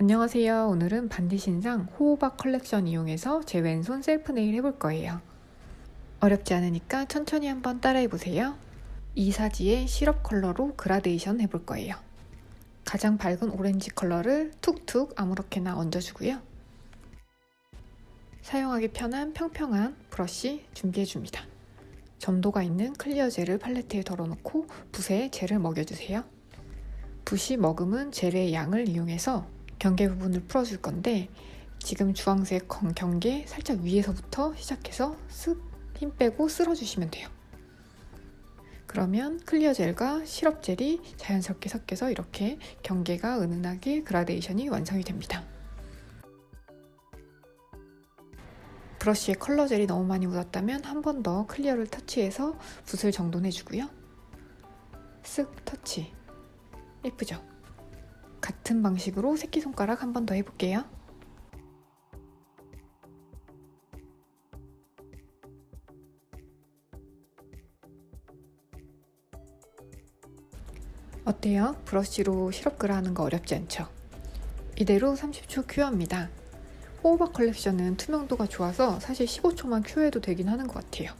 안녕하세요. 오늘은 반디신상 호호박 컬렉션 이용해서 제 왼손 셀프 네일 해볼 거예요. 어렵지 않으니까 천천히 한번 따라해보세요. 이사지의 시럽 컬러로 그라데이션 해볼 거예요. 가장 밝은 오렌지 컬러를 툭툭 아무렇게나 얹어주고요. 사용하기 편한 평평한 브러쉬 준비해줍니다. 점도가 있는 클리어 젤을 팔레트에 덜어놓고 붓에 젤을 먹여주세요. 붓이 머금은 젤의 양을 이용해서 경계 부분을 풀어줄 건데, 지금 주황색 경계 살짝 위에서부터 시작해서 쓱 힘 빼고 쓸어주시면 돼요. 그러면 클리어 젤과 시럽 젤이 자연스럽게 섞여서 이렇게 경계가 은은하게 그라데이션이 완성이 됩니다. 브러쉬에 컬러 젤이 너무 많이 묻었다면 한 번 더 클리어를 터치해서 붓을 정돈해주고요. 쓱 터치. 예쁘죠? 같은 방식으로 새끼손가락 한 번 더 해볼게요. 어때요? 브러쉬로 시럽 그라하는 거 어렵지 않죠? 이대로 30초 큐어합니다. 호호박 컬렉션은 투명도가 좋아서 사실 15초만 큐어해도 되긴 하는 것 같아요.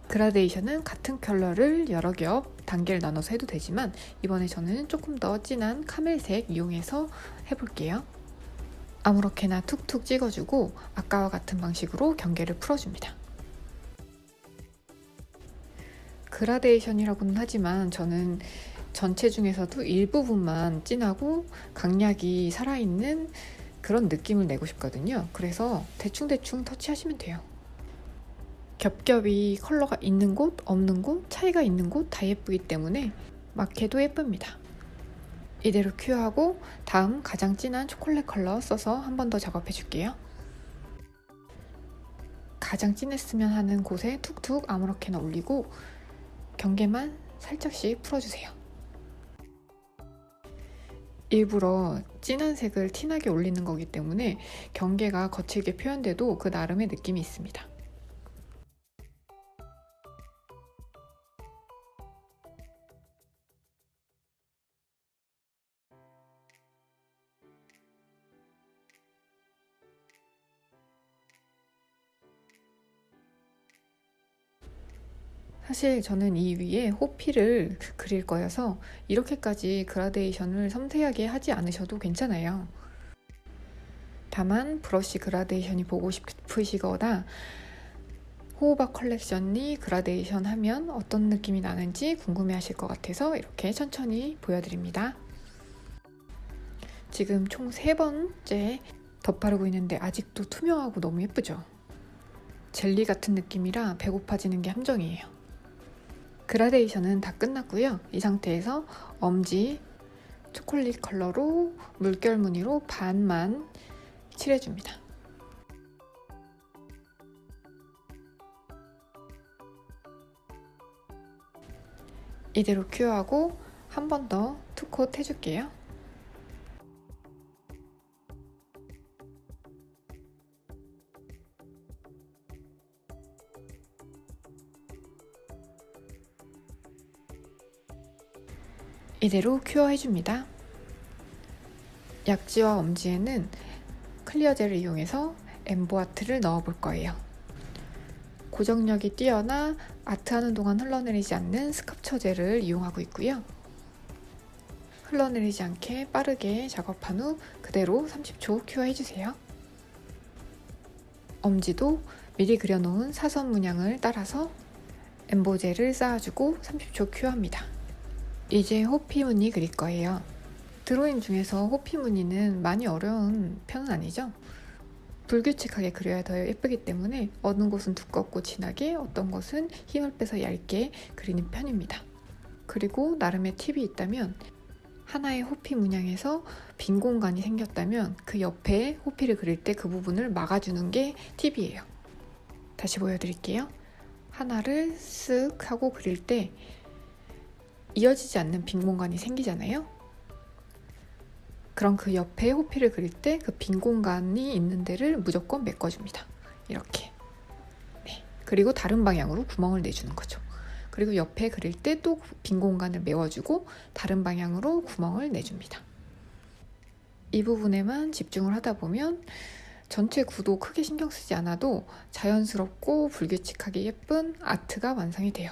그라데이션은 같은 컬러를 여러 겹 단계를 나눠서 해도 되지만 이번에 저는 조금 더 진한 카멜색 이용해서 해볼게요. 아무렇게나 툭툭 찍어주고 아까와 같은 방식으로 경계를 풀어줍니다. 그라데이션이라고는 하지만 저는 전체 중에서도 일부분만 진하고 강약이 살아있는 그런 느낌을 내고 싶거든요. 그래서 대충대충 터치하시면 돼요. 겹겹이 컬러가 있는 곳, 없는 곳, 차이가 있는 곳 다 예쁘기 때문에 막 해도 예쁩니다. 이대로 큐어하고 다음 가장 진한 초콜릿 컬러 써서 한 번 더 작업해 줄게요. 가장 진했으면 하는 곳에 툭툭 아무렇게나 올리고 경계만 살짝씩 풀어주세요. 일부러 진한 색을 티나게 올리는 거기 때문에 경계가 거칠게 표현돼도 그 나름의 느낌이 있습니다. 사실 저는 이 위에 호피를 그릴 거여서 이렇게까지 그라데이션을 섬세하게 하지 않으셔도 괜찮아요. 다만 브러쉬 그라데이션이 보고 싶으시거나 호호박 컬렉션이 그라데이션 하면 어떤 느낌이 나는지 궁금해 하실 것 같아서 이렇게 천천히 보여드립니다. 지금 총 3번째 덧바르고 있는데 아직도 투명하고 너무 예쁘죠? 젤리 같은 느낌이라 배고파지는 게 함정이에요. 그라데이션은 다 끝났고요. 이 상태에서 엄지 초콜릿 컬러로 물결 무늬로 반만 칠해줍니다. 이대로 큐어하고 한 번 더 투콧 해줄게요. 이대로 큐어 해줍니다. 약지와 엄지에는 클리어 젤을 이용해서 엠보 아트를 넣어 볼 거예요. 고정력이 뛰어나 아트하는 동안 흘러내리지 않는 스캅처 젤을 이용하고 있고요. 흘러내리지 않게 빠르게 작업한 후 그대로 30초 큐어 해주세요. 엄지도 미리 그려놓은 사선 문양을 따라서 엠보 젤을 쌓아주고 30초 큐어합니다. 이제 호피 무늬 그릴 거예요. 드로잉 중에서 호피 무늬는 많이 어려운 편은 아니죠? 불규칙하게 그려야 더 예쁘기 때문에 어느 곳은 두껍고 진하게, 어떤 곳은 힘을 빼서 얇게 그리는 편입니다. 그리고 나름의 팁이 있다면 하나의 호피 문양에서 빈 공간이 생겼다면 그 옆에 호피를 그릴 때 그 부분을 막아주는 게 팁이에요. 다시 보여드릴게요. 하나를 쓱 하고 그릴 때 이어지지 않는 빈 공간이 생기잖아요. 그럼 그 옆에 호피를 그릴 때 그 빈 공간이 있는 데를 무조건 메꿔줍니다. 이렇게. 네. 그리고 다른 방향으로 구멍을 내주는 거죠. 그리고 옆에 그릴 때 또 빈 공간을 메워주고 다른 방향으로 구멍을 내줍니다. 이 부분에만 집중을 하다 보면 전체 구도 크게 신경 쓰지 않아도 자연스럽고 불규칙하게 예쁜 아트가 완성이 돼요.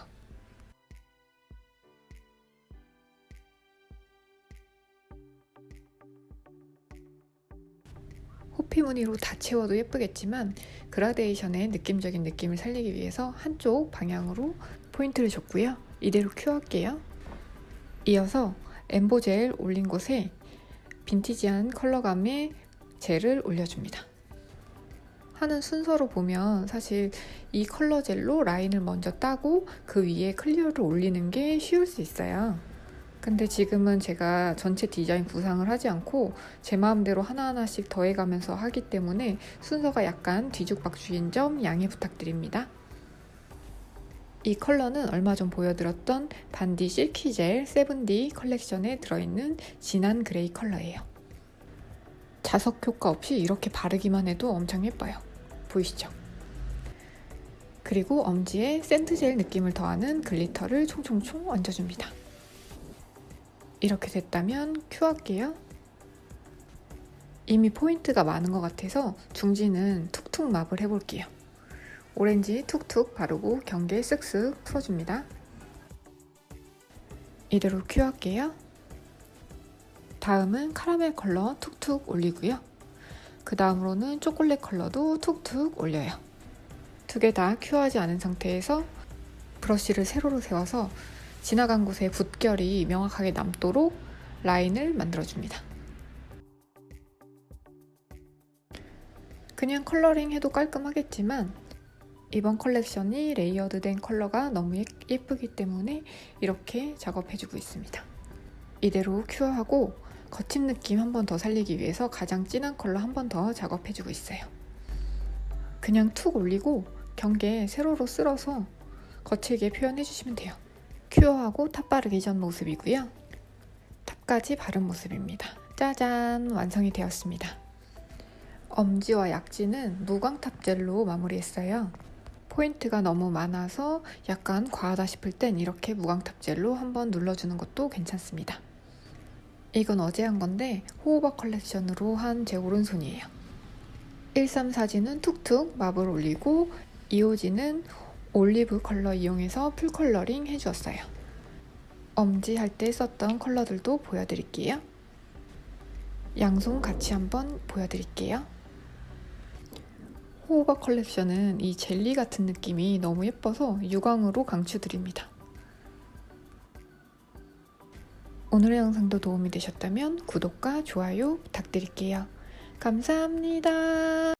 호피 무늬로 다 채워도 예쁘겠지만 그라데이션의 느낌적인 느낌을 살리기 위해서 한쪽 방향으로 포인트를 줬고요. 이대로 큐할게요. 이어서 엠보 젤 올린 곳에 빈티지한 컬러감의 젤을 올려줍니다. 하는 순서로 보면 사실 이 컬러 젤로 라인을 먼저 따고 그 위에 클리어를 올리는 게 쉬울 수 있어요. 근데 지금은 제가 전체 디자인 구상을 하지 않고 제 마음대로 하나하나씩 더해가면서 하기 때문에 순서가 약간 뒤죽박죽인 점 양해 부탁드립니다. 이 컬러는 얼마 전 보여드렸던 반디 실키 젤 7D 컬렉션에 들어있는 진한 그레이 컬러예요. 자석 효과 없이 이렇게 바르기만 해도 엄청 예뻐요. 보이시죠? 그리고 엄지에 샌드 젤 느낌을 더하는 글리터를 총총총 얹어줍니다. 이렇게 됐다면 큐할게요. 이미 포인트가 많은 것 같아서 중지는 툭툭 맙을 해볼게요. 오렌지 툭툭 바르고 경계 쓱쓱 풀어줍니다. 이대로 큐할게요. 다음은 카라멜 컬러 툭툭 올리고요. 그 다음으로는 초콜릿 컬러도 툭툭 올려요. 두 개 다 큐하지 않은 상태에서 브러쉬를 세로로 세워서 지나간 곳에 붓결이 명확하게 남도록 라인을 만들어줍니다. 그냥 컬러링 해도 깔끔하겠지만 이번 컬렉션이 레이어드된 컬러가 너무 예쁘기 때문에 이렇게 작업해주고 있습니다. 이대로 큐어하고 거친 느낌 한 번 더 살리기 위해서 가장 진한 컬러 한 번 더 작업해주고 있어요. 그냥 툭 올리고 경계 세로로 쓸어서 거칠게 표현해주시면 돼요. 큐어하고 탑 바르기 전 모습이고요. 탑까지 바른 모습입니다. 짜잔! 완성이 되었습니다. 엄지와 약지는 무광탑 젤로 마무리했어요. 포인트가 너무 많아서 약간 과하다 싶을 땐 이렇게 무광탑 젤로 한번 눌러주는 것도 괜찮습니다. 이건 어제 한 건데 호호바 컬렉션으로 한 제 오른손이에요. 134지는 툭툭 맙을 올리고 2호지는 올리브 컬러 이용해서 풀 컬러링 해주었어요. 엄지 할 때 썼던 컬러들도 보여드릴게요. 양손 같이 한번 보여드릴게요. 호호바 컬렉션은 이 젤리 같은 느낌이 너무 예뻐서 유광으로 강추드립니다. 오늘의 영상도 도움이 되셨다면 구독과 좋아요 부탁드릴게요. 감사합니다.